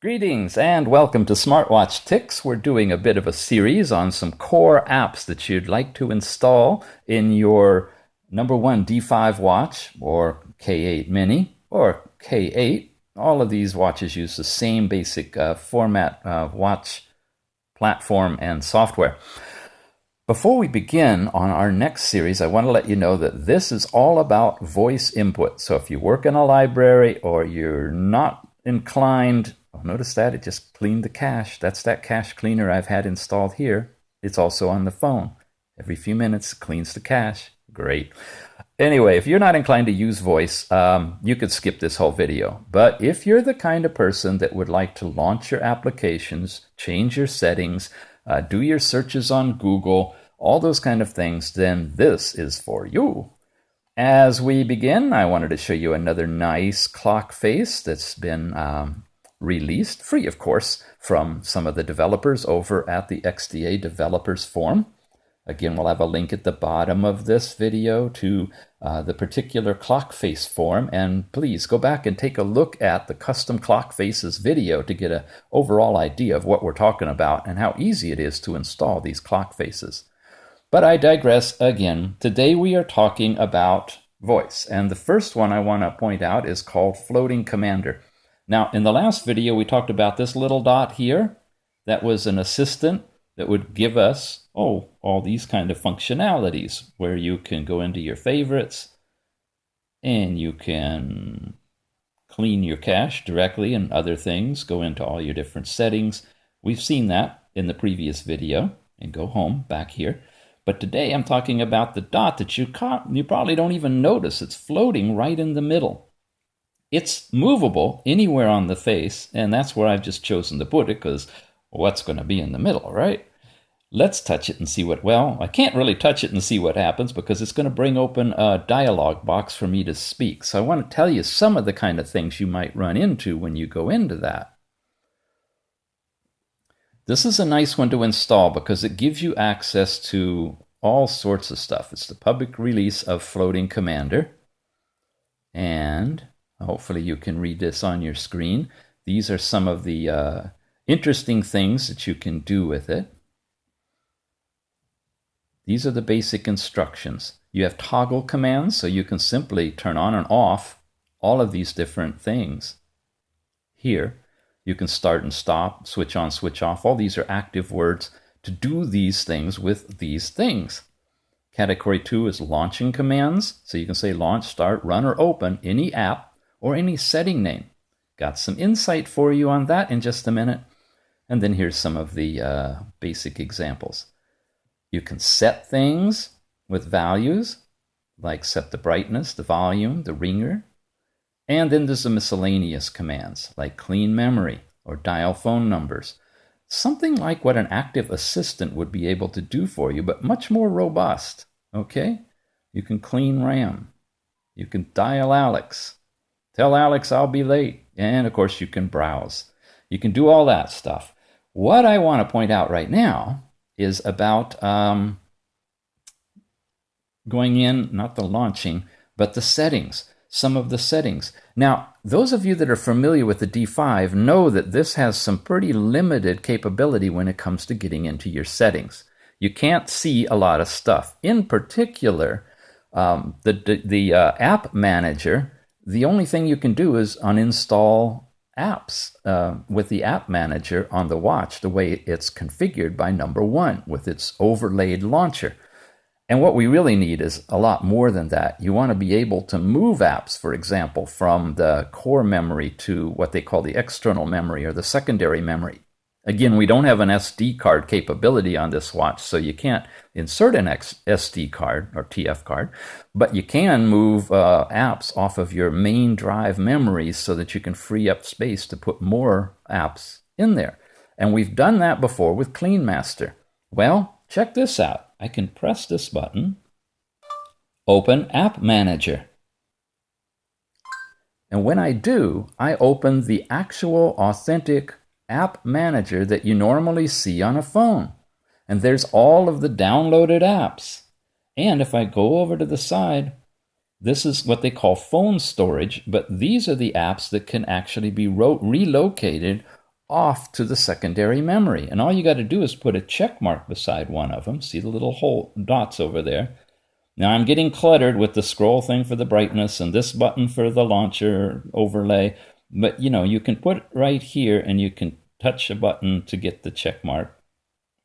Greetings and welcome to Smartwatch Tics. We're doing a bit of a series on some core apps that you'd like to install in your No.1 D5 watch or K8 Mini or K8. All of these watches use the same basic format watch platform and software. Before we begin on our next series, I want to let you know that this is all about voice input. So if you work in a library or you're not inclined, notice that it just cleaned the cache. That's that cache cleaner I've had installed here. It's also on the phone. Every few minutes, it cleans the cache. Great. Anyway, if you're not inclined to use voice, you could skip this whole video. But if you're the kind of person that would like to launch your applications, change your settings, do your searches on Google, all those kind of things, then this is for you. As we begin, I wanted to show you another nice clock face that's been released, free of course, from some of the developers over at the XDA Developers Forum. Again, we'll have a link at the bottom of this video to the particular clock face forum, and please go back and take a look at the custom clock faces video to get an overall idea of what we're talking about and how easy it is to install these clock faces. But I digress again. Today we are talking about voice, and the first one I want to point out is called Floating Commander. Now, in the last video, we talked about this little dot here. That was an assistant that would give us, all these kind of functionalities where you can go into your favorites and you can clean your cache directly and other things, go into all your different settings. We've seen that in the previous video, and go home back here. But today I'm talking about the dot that you probably don't even notice. It's floating right in the middle. It's movable anywhere on the face, and that's where I've just chosen to put it because what's going to be in the middle, right? Let's touch it and see I can't really touch it and see what happens because it's going to bring open a dialog box for me to speak. So I want to tell you some of the kind of things you might run into when you go into that. This is a nice one to install because it gives you access to all sorts of stuff. It's the public release of Floating Commander, and hopefully you can read this on your screen. These are some of the interesting things that you can do with it. These are the basic instructions. You have toggle commands, so you can simply turn on and off all of these different things. Here, you can start and stop, switch on, switch off. All these are active words to do these things with these things. Category 2 is launching commands, so you can say launch, start, run, or open any app or any setting name. Got some insight for you on that in just a minute. And then here's some of the basic examples. You can set things with values, like set the brightness, the volume, the ringer. And then there's the miscellaneous commands, like clean memory or dial phone numbers. Something like what an active assistant would be able to do for you, but much more robust, okay? You can clean RAM. You can dial Alex. Tell Alex I'll be late. And of course you can browse. You can do all that stuff. What I want to point out right now is about going in, not the launching, but the settings, some of the settings. Now, those of you that are familiar with the D5 know that this has some pretty limited capability when it comes to getting into your settings. You can't see a lot of stuff. In particular, the app manager, the only thing you can do is uninstall apps with the app manager on the watch, the way it's configured by No.1 with its overlaid launcher. And what we really need is a lot more than that. You want to be able to move apps, for example, from the core memory to what they call the external memory or the secondary memory. Again, we don't have an SD card capability on this watch, so you can't insert an SD card or TF card, but you can move apps off of your main drive memories so that you can free up space to put more apps in there. And we've done that before with Clean Master. Well, check this out. I can press this button, open App Manager. And when I do, I open the actual authentic app manager that you normally see on a phone. And there's all of the downloaded apps. And if I go over to the side, this is what they call phone storage, but these are the apps that can actually be relocated off to the secondary memory. And all you got to do is put a check mark beside one of them. See the little hole dots over there? Now I'm getting cluttered with the scroll thing for the brightness and this button for the launcher overlay. But you can put it right here and you can touch a button to get the check mark.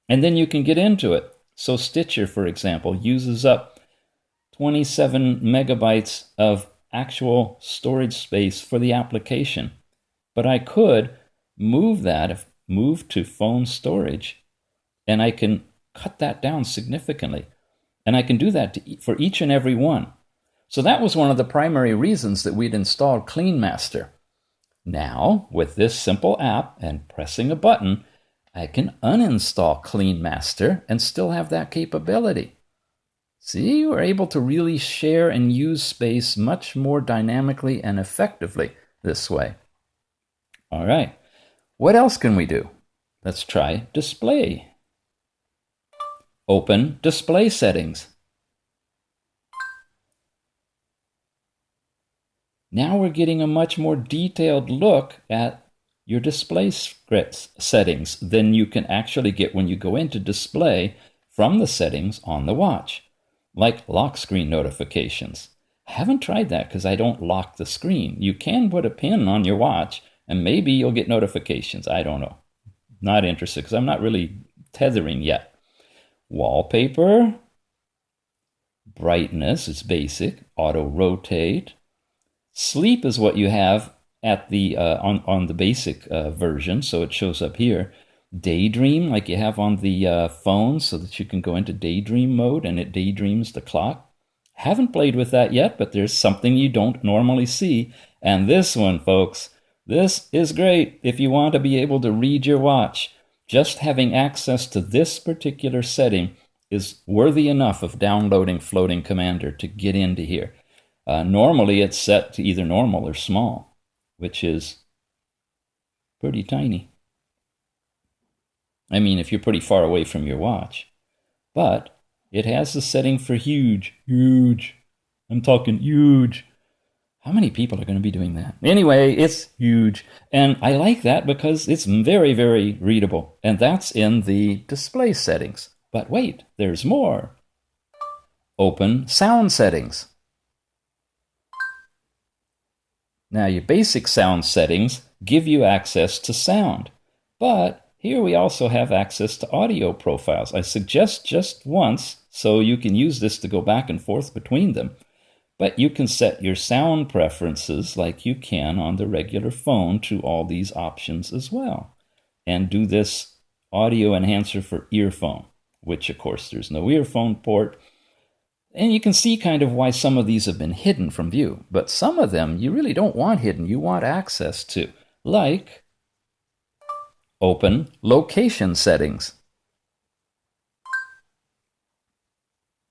And then you can get into it. So Stitcher, for example, uses up 27 megabytes of actual storage space for the application. But I could move to phone storage, and I can cut that down significantly. And I can do that for each and every one. So that was one of the primary reasons that we'd installed CleanMaster. Now, with this simple app and pressing a button, I can uninstall CleanMaster and still have that capability. See, we're able to really share and use space much more dynamically and effectively this way. All right, what else can we do? Let's try display. Open display settings. Now we're getting a much more detailed look at your display settings than you can actually get when you go into display from the settings on the watch, like lock screen notifications. I haven't tried that because I don't lock the screen. You can put a pin on your watch and maybe you'll get notifications. I don't know. Not interested because I'm not really tethering yet. Wallpaper, brightness is basic, auto rotate. Sleep is what you have at the on the basic version, so it shows up here. Daydream, like you have on the phone, so that you can go into daydream mode and it daydreams the clock. Haven't played with that yet, but there's something you don't normally see. And this one, folks, this is great if you want to be able to read your watch. Just having access to this particular setting is worthy enough of downloading Floating Commander to get into here. Normally it's set to either normal or small, which is pretty tiny. I mean, if you're pretty far away from your watch. But it has the setting for huge. I'm talking huge. How many people are going to be doing that? Anyway, it's huge. And I like that because it's very, very readable. And that's in the display settings. But wait, there's more. Open sound settings. Now, your basic sound settings give you access to sound. But here we also have access to audio profiles. I suggest just once, so you can use this to go back and forth between them. But you can set your sound preferences like you can on the regular phone to all these options as well. And do this audio enhancer for earphone, which of course there's no earphone port. And you can see kind of why some of these have been hidden from view. But some of them you really don't want hidden, you want access to. Like open location settings.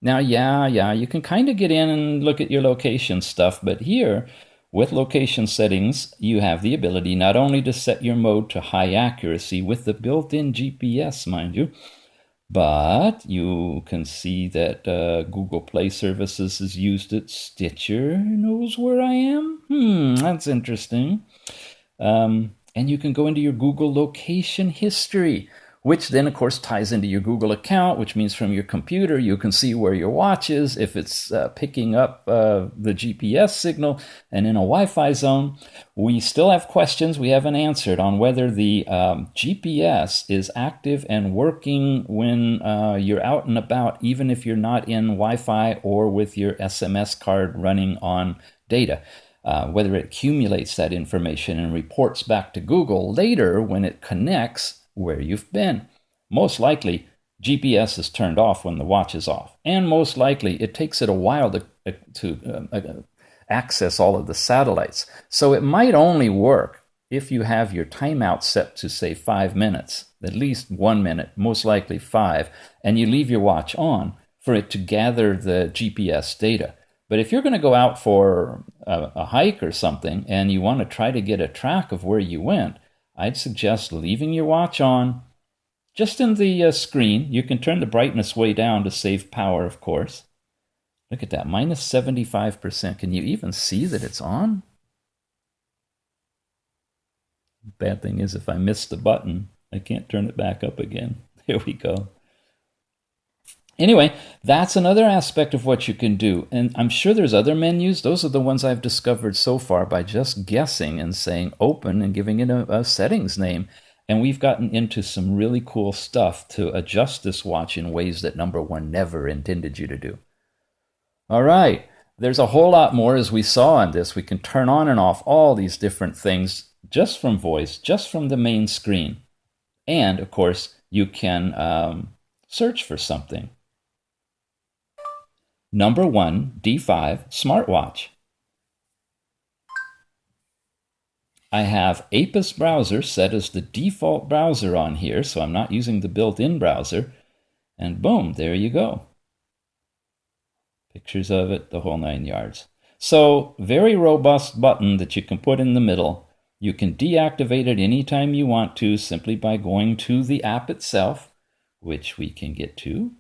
Now, you can kind of get in and look at your location stuff, but here, with location settings, you have the ability not only to set your mode to high accuracy with the built-in GPS, mind you, but you can see that Google Play Services has used it. Stitcher knows where I am? That's interesting. And you can go into your Google location history, which then, of course, ties into your Google account, which means from your computer, you can see where your watch is, if it's picking up the GPS signal and in a Wi-Fi zone. We still have questions we haven't answered on whether the GPS is active and working when you're out and about, even if you're not in Wi-Fi or with your SMS card running on data. Whether it accumulates that information and reports back to Google later when it connects where you've been. Most likely, GPS is turned off when the watch is off. And most likely, it takes it a while to access all of the satellites. So it might only work if you have your timeout set to, say, 5 minutes, at least 1 minute, most likely 5, and you leave your watch on for it to gather the GPS data. But if you're going to go out for a hike or something and you want to try to get a track of where you went, I'd suggest leaving your watch on. Just in the screen, you can turn the brightness way down to save power, of course. Look at that, minus 75%. Can you even see that it's on? Bad thing is if I miss the button, I can't turn it back up again. There we go. Anyway, that's another aspect of what you can do. And I'm sure there's other menus. Those are the ones I've discovered so far by just guessing and saying open and giving it a settings name. And we've gotten into some really cool stuff to adjust this watch in ways that No.1 never intended you to do. All right, there's a whole lot more as we saw on this. We can turn on and off all these different things just from voice, just from the main screen. And of course, you can search for something. No.1 D5 smartwatch. I have Apis browser set as the default browser on here, so I'm not using the built-in browser. And boom, there you go. Pictures of it, the whole 9 yards. So, very robust button that you can put in the middle. You can deactivate it anytime you want to simply by going to the app itself, which we can get to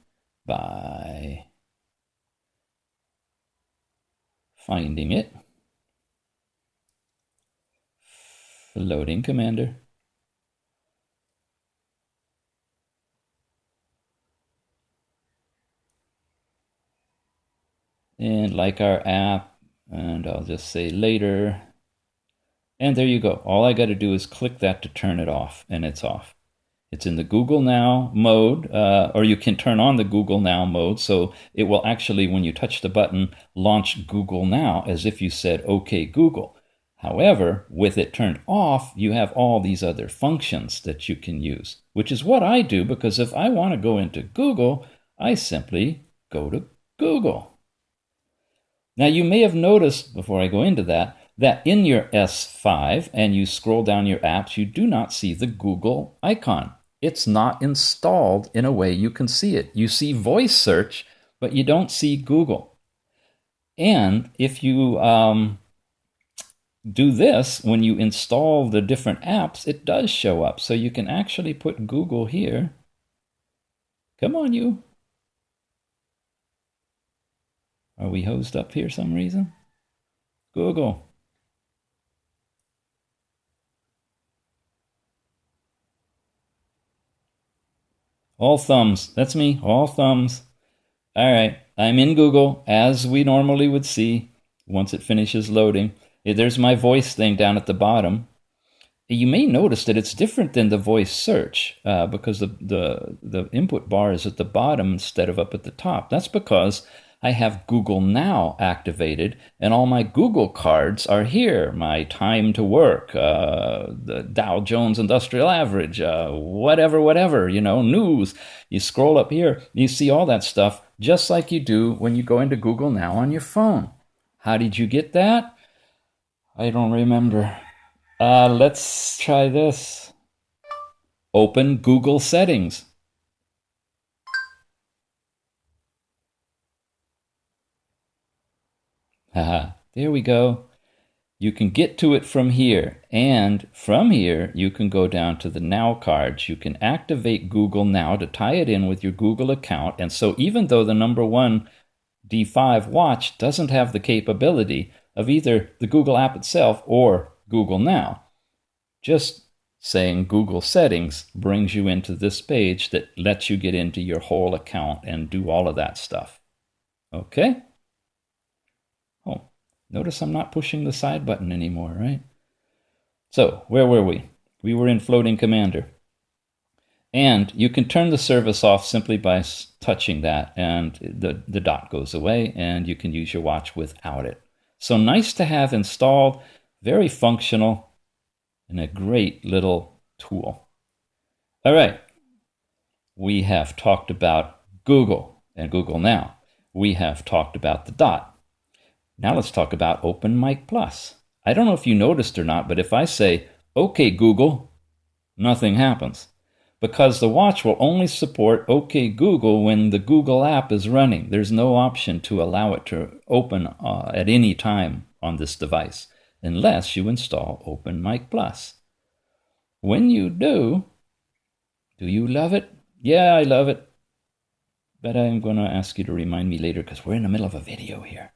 by finding it. Loading, Commander. And like our app, and I'll just say later. And there you go. All I got to do is click that to turn it off, and it's off. It's in the Google Now mode, or you can turn on the Google Now mode, so it will actually, when you touch the button, launch Google Now as if you said, OK, Google. However, with it turned off, you have all these other functions that you can use, which is what I do, because if I want to go into Google, I simply go to Google. Now, you may have noticed, before I go into that in your S5 and you scroll down your apps, you do not see the Google icon. It's not installed in a way you can see it. You see voice search, but you don't see Google. And if you do this, when you install the different apps, it does show up. So you can actually put Google here. Come on, you. Are we hosed up here some reason? Google. All thumbs. That's me. All thumbs. All right. I'm in Google, as we normally would see once it finishes loading. There's my voice thing down at the bottom. You may notice that it's different than the voice search because the input bar is at the bottom instead of up at the top. That's because I have Google Now activated, and all my Google cards are here. My time to work, the Dow Jones Industrial Average, whatever, news. You scroll up here, you see all that stuff, just like you do when you go into Google Now on your phone. How did you get that? I don't remember. Let's try this. Open Google Settings. Haha, there we go. You can get to it from here, and from here you can go down to the Now cards. You can activate Google Now to tie it in with your Google account, and so even though the No.1 D5 watch doesn't have the capability of either the Google app itself or Google Now, just saying Google Settings brings you into this page that lets you get into your whole account and do all of that stuff. Okay? Oh, notice I'm not pushing the side button anymore, right? So, where were we? We were in Floating Commander. And you can turn the service off simply by touching that, and the dot goes away, and you can use your watch without it. So nice to have installed, very functional, and a great little tool. All right. We have talked about Google and Google Now. We have talked about the dot. Now let's talk about Open Mic Plus. I don't know if you noticed or not, but if I say, OK, Google, nothing happens. Because the watch will only support OK Google when the Google app is running. There's no option to allow it to open at any time on this device, unless you install Open Mic Plus. When you do you love it? Yeah, I love it. But I'm going to ask you to remind me later because we're in the middle of a video here.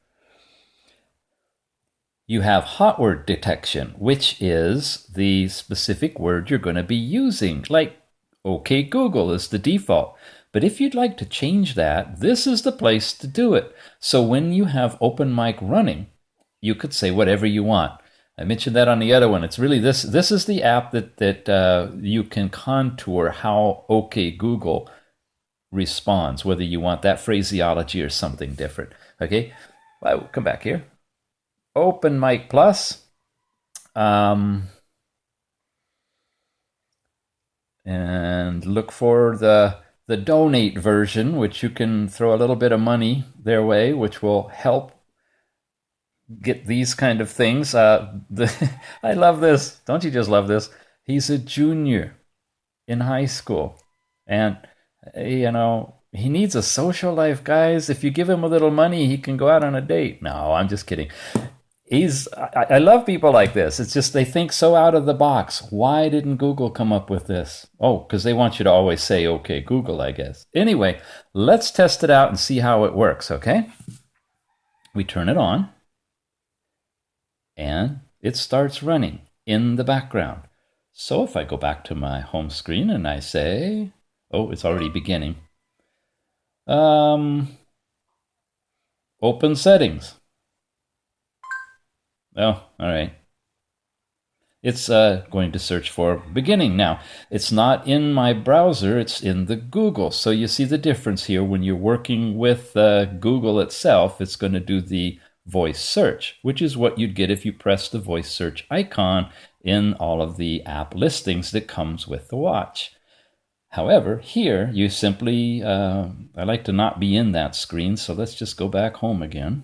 You have hot word detection, which is the specific word you're going to be using, like OK Google is the default. But if you'd like to change that, this is the place to do it. So when you have open mic running, you could say whatever you want. I mentioned that on the other one. It's really this. This is the app that you can contour how OK Google responds, whether you want that phraseology or something different. Okay, I will come back here. Open Mic Plus. And look for the donate version, which you can throw a little bit of money their way, which will help get these kind of things. I love this. Don't you just love this? He's a junior in high school, and you know, he needs a social life, guys. If you give him a little money, he can go out on a date. No, I'm just kidding. I love people like this. It's just they think so out of the box. Why didn't Google come up with this? Oh, because they want you to always say, okay, Google, I guess. Anyway, let's test it out and see how it works, okay? We turn it on, and it starts running in the background. So if I go back to my home screen and I say, oh, it's already beginning. Open settings. Oh, all right. It's going to search for beginning. Now, it's not in my browser, it's in the Google. So you see the difference here. When you're working with Google itself, it's going to do the voice search, which is what you'd get if you press the voice search icon in all of the app listings that comes with the watch. However, here you simply, I like to not be in that screen, so let's just go back home again.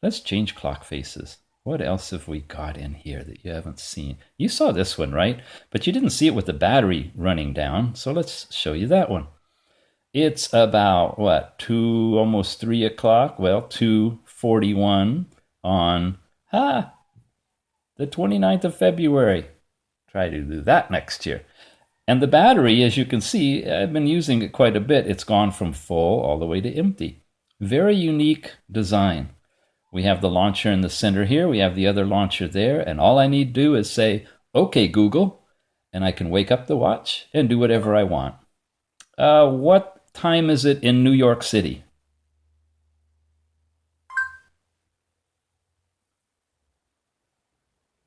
Let's change clock faces. What else have we got in here that you haven't seen? You saw this one, right? But you didn't see it with the battery running down, so let's show you that one. It's about, what, almost 3 o'clock? Well, 2:41 on, the 29th of February. Try to do that next year. And the battery, as you can see, I've been using it quite a bit. It's gone from full all the way to empty. Very unique design. We have the launcher in the center here. We have the other launcher there. And all I need to do is say, okay, Google, and I can wake up the watch and do whatever I want. What time is it in New York City?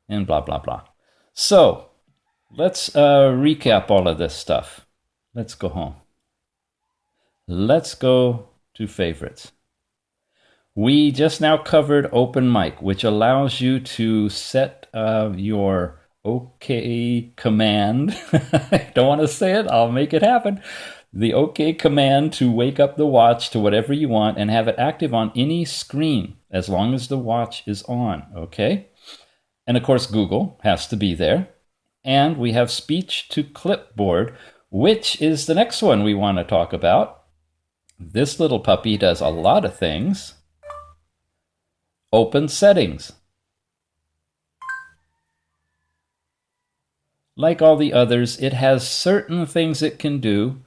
And blah, blah, blah. So let's recap all of this stuff. Let's go home. Let's go to favorites. We just now covered Open Mic, which allows you to set your OK command. I don't want to say it. I'll make it happen. The OK command to wake up the watch to whatever you want and have it active on any screen as long as the watch is on, okay? And of course, Google has to be there. And we have Speech-to-Clipboard, which is the next one we want to talk about. This little puppy does a lot of things. Open settings. Like all the others, it has certain things it can do,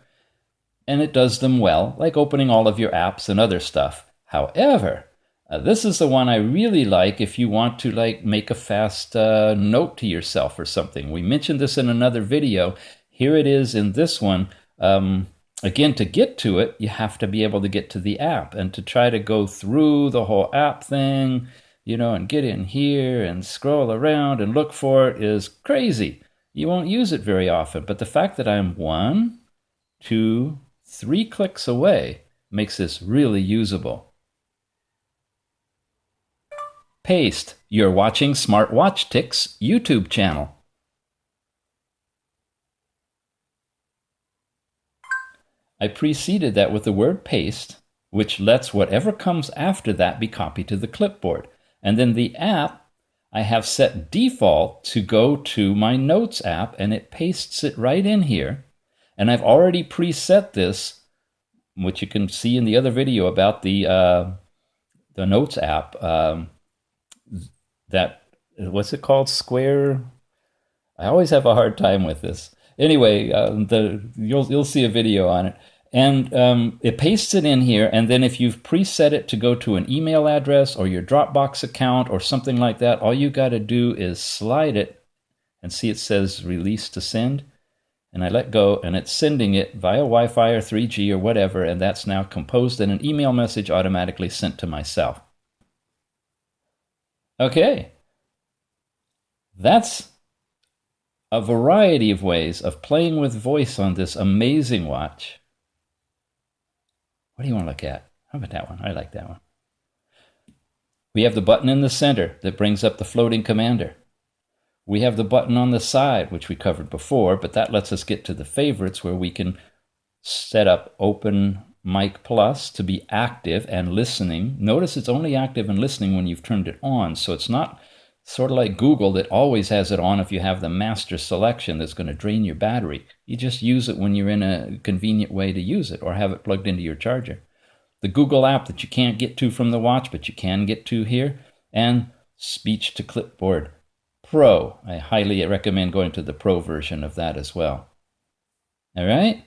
and it does them well, like opening all of your apps and other stuff. However, this is the one I really like if you want to make a fast note to yourself or something. We mentioned this in another video. Here it is in this one. Again, to get to it, you have to be able to get to the app, and to try to go through the whole app thing, and get in here and scroll around and look for it is crazy. You won't use it very often, but the fact that I'm 1, 2, 3 clicks away makes this really usable. Paste. You're watching Smartwatch Tics YouTube channel. I preceded that with the word paste, which lets whatever comes after that be copied to the clipboard. And then the app, I have set default to go to my Notes app, and it pastes it right in here. And I've already preset this, which you can see in the other video about the Notes app. What's it called? Square? I always have a hard time with this. Anyway, you'll see a video on it. And it pastes it in here, and then if you've preset it to go to an email address or your Dropbox account or something like that, all you got to do is slide it, and see it says release to send, and I let go, and it's sending it via Wi-Fi or 3G or whatever, and that's now composed in an email message automatically sent to myself. Okay. That's a variety of ways of playing with voice on this amazing watch. What do you want to look at? How about that one? I like that one. We have the button in the center that brings up the floating commander. We have the button on the side, which we covered before, but that lets us get to the favorites where we can set up Open Mic Plus to be active and listening. Notice it's only active and listening when you've turned it on, so it's not sort of like Google that always has it on if you have the master selection that's going to drain your battery. You just use it when you're in a convenient way to use it or have it plugged into your charger. The Google app that you can't get to from the watch, but you can get to here, and Speech-Clipboard Pro. I highly recommend going to the Pro version of that as well. All right?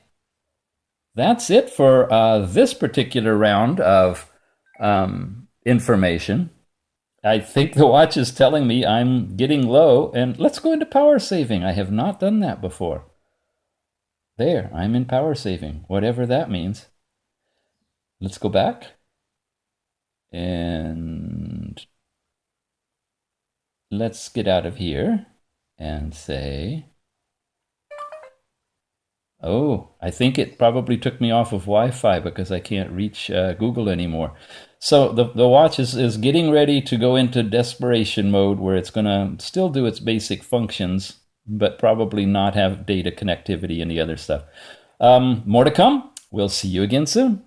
That's it for this particular round of information. I think the watch is telling me I'm getting low, and let's go into power saving. I have not done that before. There, I'm in power saving, whatever that means. Let's go back, and let's get out of here and say, oh, I think it probably took me off of Wi-Fi because I can't reach Google anymore. So the watch is getting ready to go into desperation mode where it's going to still do its basic functions, but probably not have data connectivity and the other stuff. More to come. We'll see you again soon.